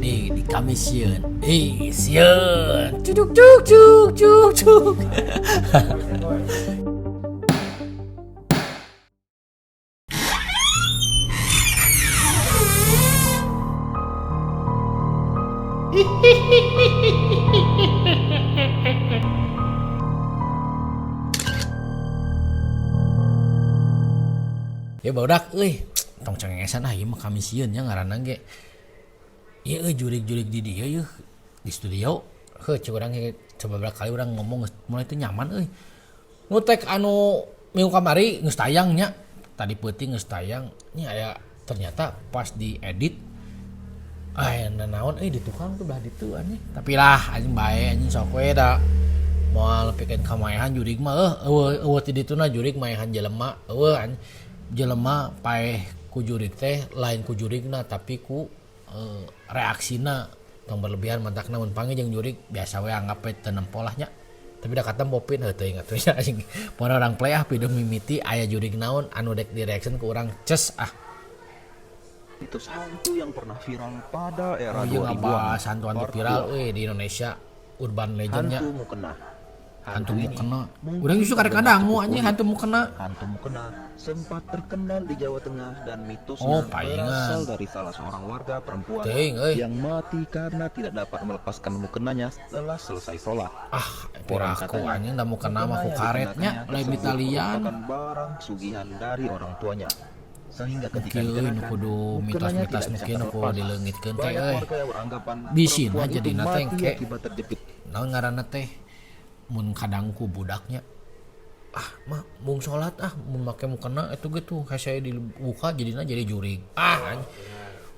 nih di kami sieun. Sieun. Cuk cuk cuk cuk cuk. Ya barudak tong cengengesan ieu mah kami sieun nya ngaranna ge. Ieu jurig-jurig di dieu yeuh di studio. Cek urang ge coba berapa kali urang ngomong mulai teu nyaman Nu tek anu minggu kamari geus tayang nya. Tadi peuting geus tayang nya aya ternyata pas diedit naon di tukang tuh belah ditu anjing. Tapi lah anjing bae anjing sok we da moal pikeun kamaehan jurig mah eueuh ti dituna jurig maehan jelema anjing. Jelema paeh ku jurig teh lain ku jurigna tapi ku reaksina tong berlebihan mantakna mun panggil jeung jurig biasa we anggap we teu nempo lah nya. Tapi da katem popin teu ingat we anjing. Mun orang play pideung mimiti aya jurig naon anu dek di reaction ku urang ces Mitos hantu yang pernah viral pada era 2000-an. Bahas hantu-hantu viral di Indonesia urban legendnya. Hantu mukena. Hantu mukena. Urang justru kadang-kadang anjing hantu mukena. Hantu mukena sempat terkenal di Jawa Tengah dan mitosnya berasal dari salah seorang warga perempuan yang mati karena tidak dapat melepaskan mukenanya setelah selesai sholat. Orang katanya anjing da mukena mah ku karetnya lain Italian. Barang sugihan dari orang tuanya. Sehingga ketika kudu mitos-mitos mungkin ku dileungitkeun teh bisina jadina teh engke naon ngaranna teh mun kadang ku budaknya mah mung salat mun make mukena eta ge tuh hese dibuka jadina jadi jurig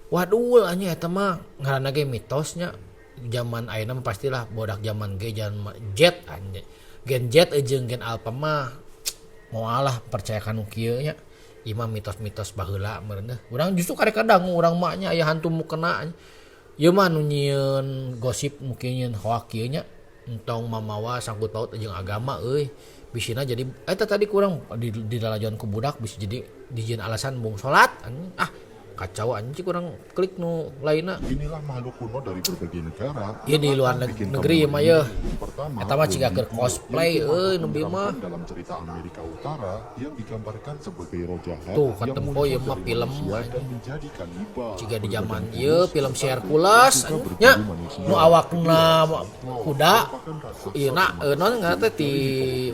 waduh anjing eta mah ngaranna ge mitosnya zaman ayeuna pastilah bodak zaman ge zaman jet anjing gen jet jeung gen alpha mah moalah percayakan nu kieu nya imam mitos-mitos baheula meureun. Urang justru kadang-kadang urang maknya aya hantu mukena. Ieu mah nu nyieun gosip mungkin nyieun hoak kieu nya entong mamawa sangkut paut jeung agama bisina jadi eta tadi kurang di dalajon ku budak bisa jadi dijieun alasan mung salat kacau anjing kurang klik nu lainna. Inilah makhluk kuno dari berbagai negara. Ieu di luar negeri mah yeuh. Eta mah ciga keur cosplay nu bieu mah. Dalam cerita Amerika Utara yang digambarkan sebagai roh jahat. Tuh katempo ieu mah film dan menjadi kanibal. Ciga di zaman ieu film Hercules nya nu awakna kuda. Ieu na non ngaranna ti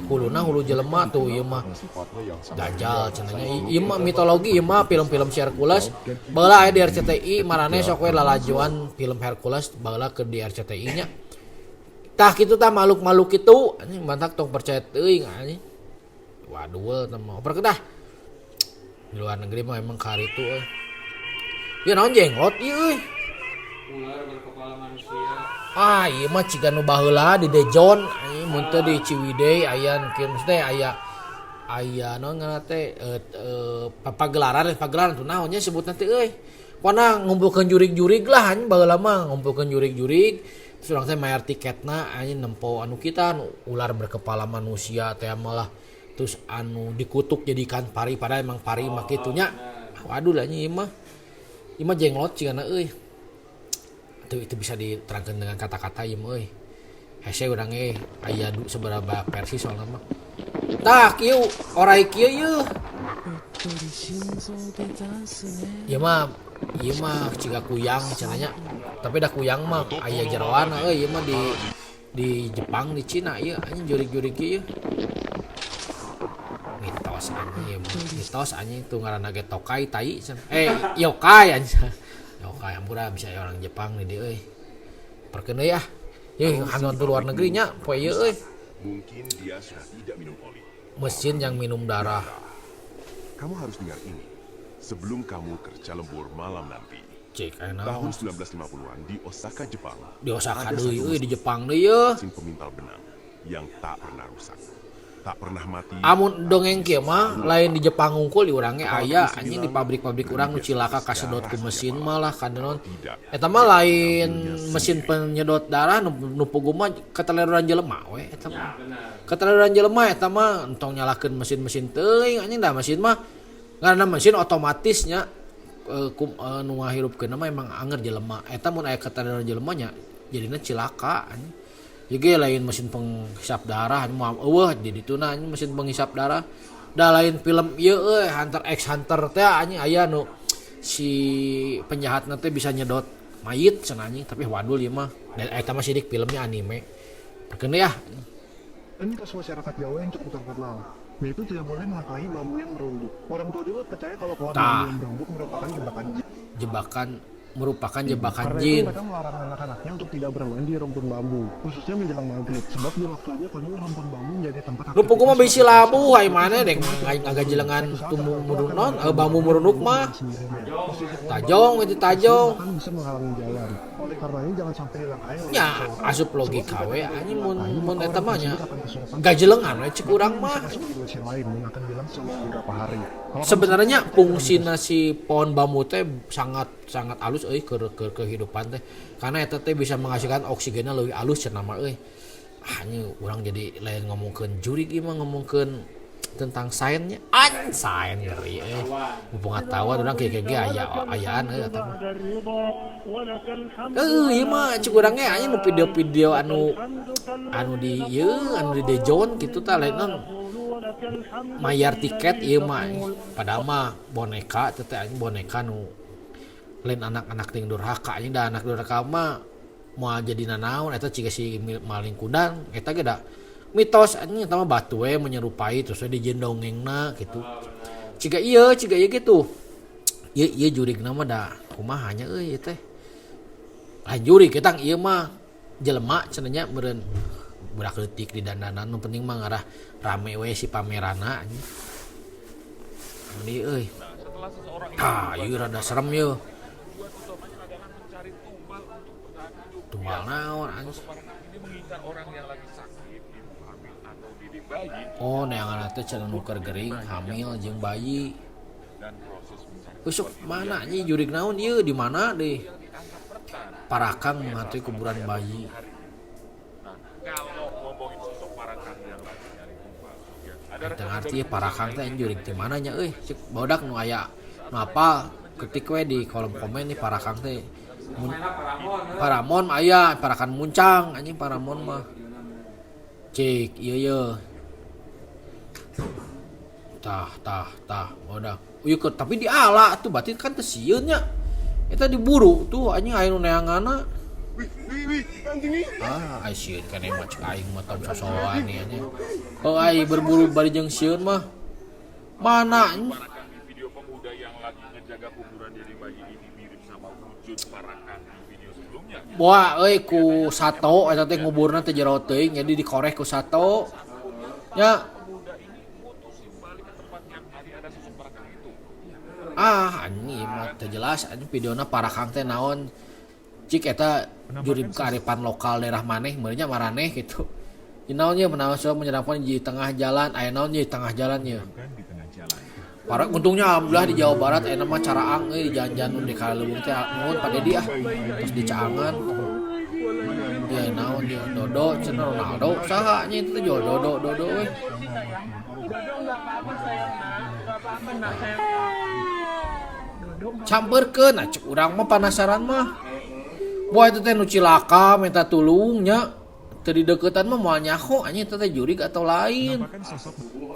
huluna hulu jelema tuh ieu mah dajal cenah nya. Ieu mah mitologi ieu mah film-film Hercules. Baheula aya di RCTI marane sok we lalajuan film Hercules baheula ke di RCTI nya. Tah kitu tah makhluk-makhluk kitu anjing mantak tong percaya teuing anjing. Waduh tah mah oper kedah. Di luar negeri mah emang karitu Ieu naon jenglot ieu Ular berkepala manusia. Ieu mah ciga nu baheula di Dejon anjing mun teu di Ciwidey aya mungkin teh aya naon ngaranna teh pagelaran tuh naonnya sebutna teh pona ngumpulkeun jurig-jurig lah anjing baheula mah ngumpulkeun jurig-jurig terus urang teh mayar tiketna anjing nempo anu kita anu ular berkepala manusia teh malah terus anu dikutuk jadikan pari padahal emang pari mah kitu nya. Waduh lah ieu mah jenglot cigana itu bisa diterangkeun dengan kata-kata ieu mah hese urang aya seberapa versi soalna mah. Tah kieu orai kieu yeuh. Ieu mah ciga kuyang cenanya. Tapi da kuyang mah aya jeroan ieu mah di Jepang di Cina ieu anjing jurig-jurig kieu. Mitos anjing tuh ngaranna ge tokai tai cenah. Yokai anjing. Yokai hampura bisa orang Jepang di dieu perkeun deui hantu luar negeri nya poe ieu Mungkin dia sudah tidak minum oli. Mesin yang minum darah. Kamu harus dengar ini sebelum kamu kerja lembur malam nanti. Cek Tahun 1950-an di Osaka, Jepang. Di Osaka deui di Jepang deui yeuh. Mesin pemintal benang yang tak pernah rusak, tak pernah mati. Amun dongeng kieu mah lain di Jepang ngungkul di urang ge aya anjing di pabrik-pabrik urang nu cilaka kasedot ku mesin malah kadenon. Eta mah lain mesin penyedot darah nu puguh mah keteledoran jelema we eta mah. Keteledoran jelema eta mah entong nyalakeun mesin-mesin teuing anjing da mesin mah ngaranna mesin otomatisnya nu ngahirupkeun mah emang anger jelema. Eta mun aya katadaran jelema nya jadina cilaka anjing. Ya ge lain mesin penghisap darah mah eueuh di dituna anjing mesin penghisap darah. Da lain film ieu Hunter x Hunter teh anjing aya nu si penjahatna teh bisa nyedot mayit cenah anjing tapi wadul ieu mah. Dan eta mah sidik filmnya anime. Perkeun ya. Ini mitos masyarakat Jawa yang cukup terkenal, yaitu tidak boleh melangkahi bambu yang merunduk. Orang tua dulu percaya kalau bambu yang merunduk merupakan jebakan Karena jin. itu mereka melarang anak-anaknya untuk tidak bermain di rumpun bambu, khususnya menjelang maghrib. Sebab di waktunya penuh rumpun bambu menjadi tempat Rumput mah bisi labu hay mana dek agak jelengan tumbuh murun bambu murunuk mah. Tajong itu tajong. kan bisa menghalangi jalan. Oleh karenanya jangan sampai dilangkahi. Nya asup logika we anjing mun eta mah nya gajelengan we cek urang mah. Situasi lain yang akan bilang selama beberapa hari. Sebenarnya fungsina si pohon bambu teh sangat alus euy ke kehidupan teh. Karena eta teh bisa menghasilkan oksigennya leuwih alus cenah mah euy. Anjing urang jadi lain ngomongkeun jurig ieu mah ngomongkeun tentang sainsnya sains ngeri mumpung ngatawa urang kieu ayaan euy eta mah. Ieu mah cek urang ge anjing nu video-video anu di ieu anu di Dejon kitu tah lain non mayar tiket ieu mah padahal mah boneka teh anjing boneka nu lain anak-anak ting durhaka anjing da anak durhaka mah moal jadi nanaon eta ciga si maling kundang eta ge da mitos anjing eta mah batu we menyerupai terus we dijieun dongengna kitu. Ciga ieu gitu. Ieu jurigna mah da kumaha nya euy teh. Lain jurig eta ieu mah jelema cenah nya meureun budak leutik di dandanan nu penting mah ngarah rame we si pamerana anjing. Ini euy. Ieu rada serem ieu. Tumbal naon anjing. Oh, neangan teh cenah nuker gering hamil jeung bayi. Usuk mana nya jurig naon ieu di mana deh? Parakang mengantui kuburan bayi. Eta arti parakang teh jurig di mana nya euy? Cek bodak nu aya nu apal ketik we di kolom komen nih parakang teh. Paramon aya parakan muncang anjing paramon mah. Cek ieu tah bodak. Uyeuh tapi diala tuh berarti kan teu sieun nya. Eta diburu tuh anjing aya nu neanganna. Ai sieun kan emang cek aing mah tom sosokan ieu nya. Oh ai berburu bari jeung sieun mah. Mana Video pemuda yang lagi ngejaga kuburan jadi bayi ini mirip sama wujud parakan di video sebelumnya. Wah, ku sato eta teh nguburna teh jero teuing jadi dikorek ku sato. Nya anjing mah teu jelas anjing videona parakang teh naon. Cik eta jurib kearifan lokal daerah maneh meureunnya maraneh gitu. Naon ye menawa menyeramkan di tengah jalan, aya naon ye di tengah jalan ye. Para untungnya alhamdulillah di Jawa Barat aya mah caraang euy di jalan-jalan di Kaleuweung teh nuhun Pak Dedi terus di Caangan. Ya naon ye Dodo cenah Ronaldo saha nya itu jual Dodo we. Campeurkeun cek urang mah penasaran mah. Boy itu teh nu cilaka minta tulung nya. Teu di deuketan mah moal nyaho anjing teh jurig atau lain.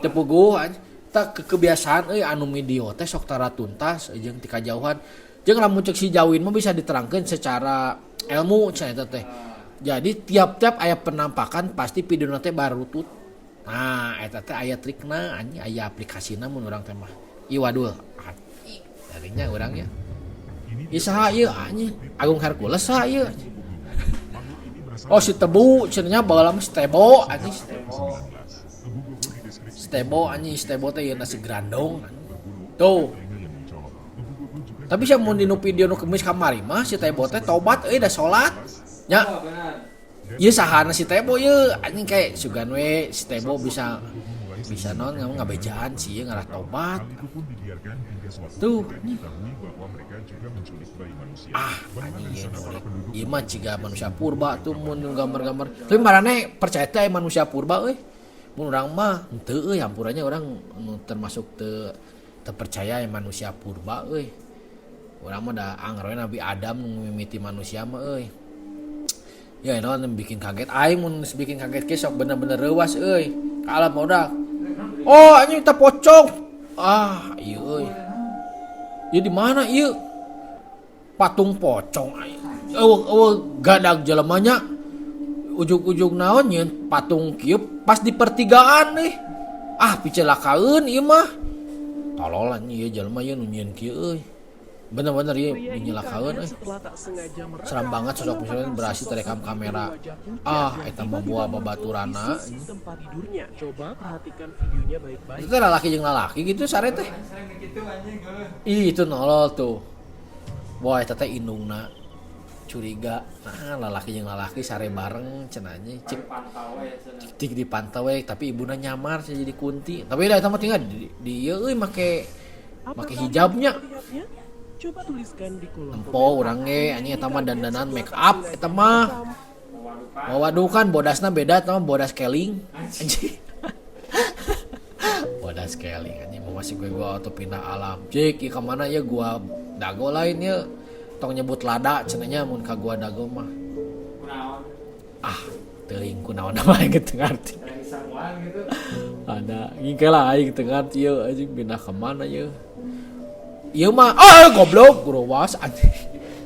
Teu puguh anjing. Ta kebiasaan euy anu video teh sok tara tuntas jeung ti kajauhan. Jeung lamun cek si Jawin mah bisa diterangkeun secara ilmu cenah eta teh. Jadi tiap-tiap aya penampakan pasti videona teh barutut. Nah, eta teh aya trikna anjing aya aplikasina mun urang teh mah. Ieu wadul. Darinya urang ya. Ieu saha ieu anjing? Agung Hercules saha ieu? Oh si Tebu cenanya baheula mah Stebo anjing Stebo teh ieu nasi grandong. Tuh. Tapi sia mun dinu video nu kemis kamari mah si Tebo teh tobat euy da salat. Nya. Ieu sahana si Tebo ieu anjing kae sugan we si Tebo bisa naon ngabejaan sih ieu ngarah tobat. Tuh. Anjing ieu mah ciga manusia purba tuh mun gambar-gambar. Tapi marane percaya teh manusia purba euy. Mun urang mah henteu euy hampurannya urang termasuk teu percaya manusia purba euy. Urang mah da anggar we Nabi Adam nu mimiti manusia mah euy. Ya itu kan bikin kaget aing mun bikin kaget ke sok bener-bener reuwas euy. Ka alam bodak. Oh anjing teh pocong. Ah, ieu euy. Ieu di mana ieu? Patung pocong aing. Gadag jelemanya. Ujug-ujug naon nyeun patung kieu pas di pertigaan nih. Ah, picelakaeun ieu mah. Tololan ieu jelema ieu nu nyieun kieu euy. Bener-bener ieu nyelakaeun euy. Seram banget sosok misalnya berhasil terekam kamera. Ah, eta mah buah babaturana. Tempat tidurnya. Coba perhatikan videonya baik-baik. Itu lalaki jeung lalaki gitu sare teh. Ih, itu nolol tuh. Wah, eta teh indungna curiga. Nah, lalaki jeung lalaki sare bareng cenah nya cik dipantau we tapi ibuna nyamar jadi kunti. Tapi da eta mah tinggal di ieu euy make hijabnya. Coba tuliskan di kolom Empo urang ge anjing eta mah dandanan make up eta mah. Waduh kan bodasna beda eta mah bodas keling. Anjing. Bodas keling anjing masih gua auto pindah alam. Cik, ieu ka mana ya gua dago lain ya. Tong nyebut lada cenah nya mun ka gua dago mah. Ah, teuing kunaon mah aing teu ngarti. Ada ngingke lah aing teu ngarti ieu anjing pindah ka mana ieu. Ieu mah goblok guruwas anjing.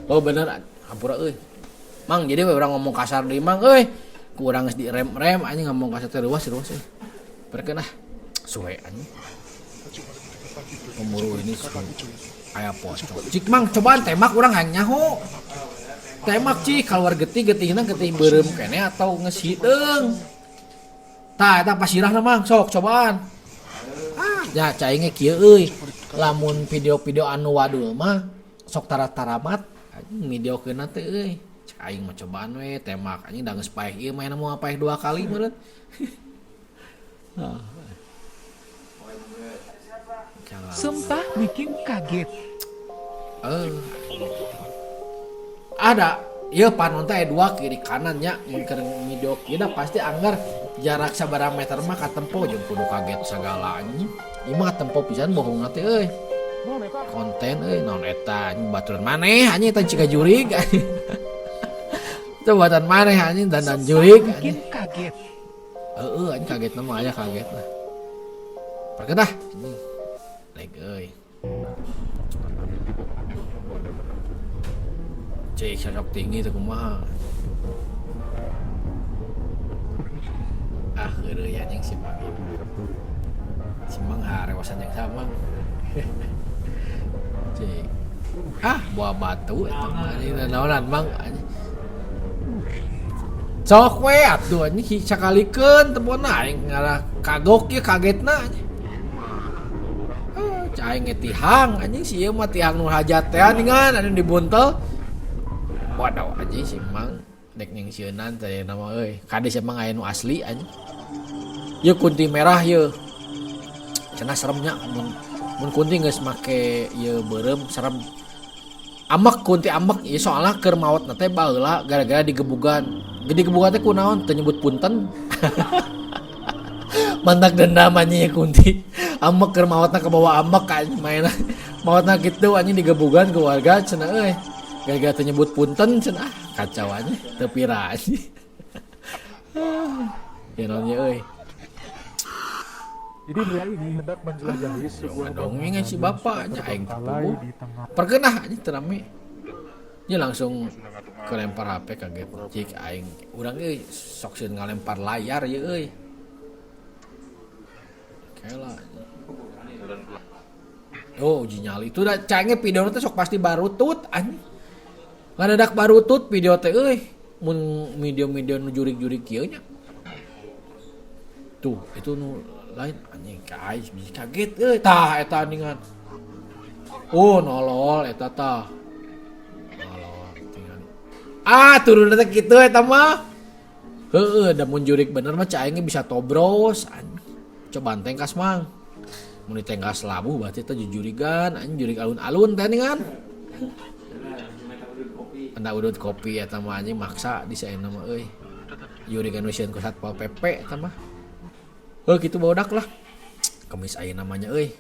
Oh bener hampura euy. Mang jadi we urang ngomong kasar deui Mang euy. Ku urang geus direm-rem anjing ngomong kasar teh ruas euy. Perkeun ah. Suwe anjing. Pemuru ini aya pocong. Cik Mang cobaan tembak urang hayang nyaho. Tembak cik keluar getih-getihna getih beureum kene atau geus hideung. Tah eta pasirahna Mang sok cobaan. Ah, ya cai ge kieu euy. Lamun video-video anu wadul mah sok tara-taramat anjing videokeunna teh euy. Cek aing mah cobaan we tembak anjing da geus paeh ieu mah mau paeh 2 kali meureun. Sumpah bikin kaget. Ada ieu panon teh 2 kiri kanan nya mun keur video kieu pasti anggar jarak sabaraha meter mah katempo jeung kudu kaget sagala anjing. Ieu mah katempo pisan bohong teh euy. Konten euy naon eta anjing baturan maneh anjing eta cika jurig anjing. Itu buatan maneh anjing dandan jurig anjing. Kaget. Anjing kagetna mah aya kagetna. Perkeun dah anjing. Leg euy. Cek sosok tinggi teh kumaha. Ah, heureuy anjing si Mang. Si Mang harewasan yang sama. Cek. Ah, buah batu eta mah anjing naonan Mang anjing. Sok we atuh anjing sakalikeun temponna aing ngarah kagok ieu kagetna anjing. Aing ge tihang anjing si ieu mah tihang nu hajat teh ningan anu dibuntel. Waduh anjing si Mang dek ningsieunnan teh nama euy. Kade si Mang aya nu asli anjing. Ieu kunti merah ieu. Cenah seremnya mun kunti geus make ieu beureum serem. Amek kunti amek ieu soalna keur maotna teh baheula gara-gara digebugan. Gede gebugan teh kunaon teu nyebut punten. Mantak dendam anjing kunti. Amek keur maotna ke bawah amek anjing mainan. Maotna kitu anjing digebugan ke warga cenah euy. Gara-gara teu nyebut punten cenah kacau anjing teu pira anjing. Ya naon ye euy. Jadi pria ini hendak menjelajahi sebuah dongeng si bapak nya aing tubuh. Perkeunah anjing teu rame. Dia langsung kelempar HP kaget cik aing. Urang euy sok sieun ngalempar layar ye euy. Kela. Oh, uji nyali itu da canggih video teh sok pasti barutut anjing. Ngadadak barutut video teh euy. Mun video-video nu jurig-jurig kieu nya. Tuh, itu nu lain anjing kaai bisa kaget euy. Tah eta ningan. Oh, nolol eta tah. Nolol tingan. Ah, turun teh kitu eta mah. Heueuh, da mun jurig bener mah cai ge bisa tobros anjing. Coba tengkas Mang. Mun ditengkas labu berarti teh jujurigan anjing jurig alun-alun teh ningan. Anda udut kopi eta mah anjing maksa disaeuna mah euy. Jurigan nu sieun ku Satpol PP eta mah. Heuh kitu baodak lah. Kemis aya namanya euy.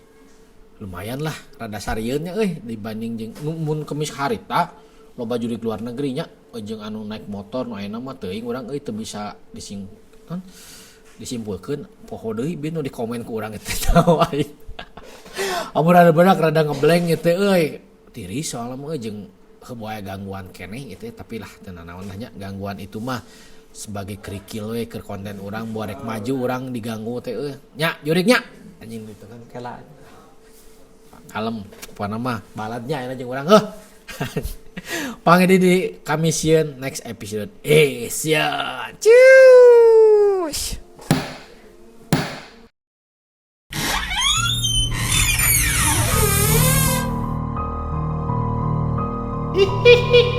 lumayan lah rada sarieunnya dibanding jeung mun kemis harita loba judi keluar negeri nya jeung anu naik motor nu ayeuna mah teuing urang teu bisa disimpulkeun poho deui bin nu di komen ku urang teh tahu aing. Amun rada ngeblank teh tiri soalna mah jeung heuh aya gangguan keneh gitu tapi lah teu naon nya gangguan itu mah sebagai kerikil we keur konten urang buarek maju urang diganggu teh nya jurig nya anjing gitu kan kela kalem pokona mah baladnya aya jeung urang Panggil di Kamisieun next episode. Siap. Cus. Hihihi.